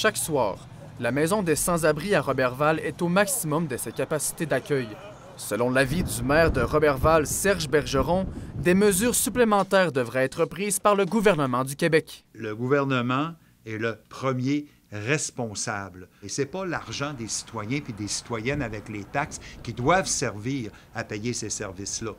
Chaque soir, la maison des sans-abri à Roberval est au maximum de ses capacités d'accueil. Selon l'avis du maire de Roberval, Serge Bergeron, des mesures supplémentaires devraient être prises par le gouvernement du Québec. Le gouvernement est le premier responsable. Et ce n'est pas l'argent des citoyens puis des citoyennes avec les taxes qui doivent servir à payer ces services-là.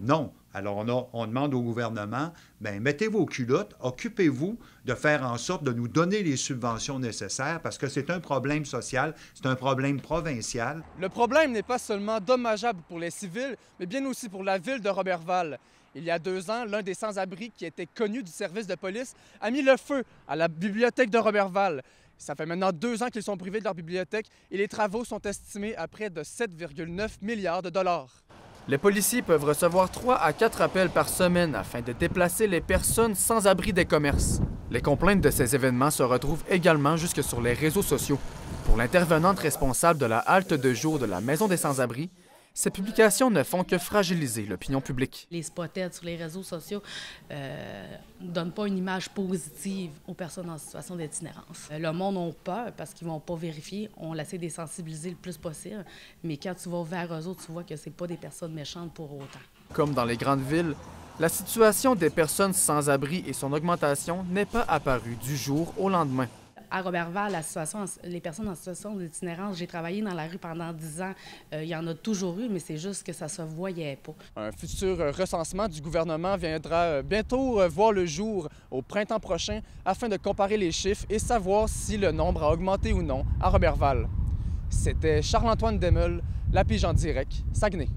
Non. Alors, on demande au gouvernement, bien, mettez vos culottes, occupez-vous de faire en sorte de nous donner les subventions nécessaires parce que c'est un problème social, c'est un problème provincial. Le problème n'est pas seulement dommageable pour les civils, mais bien aussi pour la ville de Roberval. Il y a 2 ans, l'un des sans-abri qui était connu du service de police a mis le feu à la bibliothèque de Roberval. Ça fait maintenant 2 ans qu'ils sont privés de leur bibliothèque et les travaux sont estimés à près de 7,9 milliards de dollars. Les policiers peuvent recevoir 3 à 4 appels par semaine afin de déplacer les personnes sans abri des commerces. Les complaintes de ces événements se retrouvent également jusque sur les réseaux sociaux. Pour l'intervenante responsable de la halte de jour de la Maison des sans-abri, ces publications ne font que fragiliser l'opinion publique. Les spotheads sur les réseaux sociaux ne donnent pas une image positive aux personnes en situation d'itinérance. Le monde a peur parce qu'ils ne vont pas vérifier. On essaie de les sensibiliser le plus possible. Mais quand tu vas vers eux autres, tu vois que ce n'est pas des personnes méchantes pour autant. Comme dans les grandes villes, la situation des personnes sans abri et son augmentation n'est pas apparue du jour au lendemain. À Roberval, les personnes en situation d'itinérance, j'ai travaillé dans la rue pendant 10 ans. Il y en a toujours eu, mais c'est juste que ça se voyait pas. Un futur recensement du gouvernement viendra bientôt voir le jour au printemps prochain afin de comparer les chiffres et savoir si le nombre a augmenté ou non à Roberval. C'était Charles-Antoine Demel, La Pige en direct, Saguenay.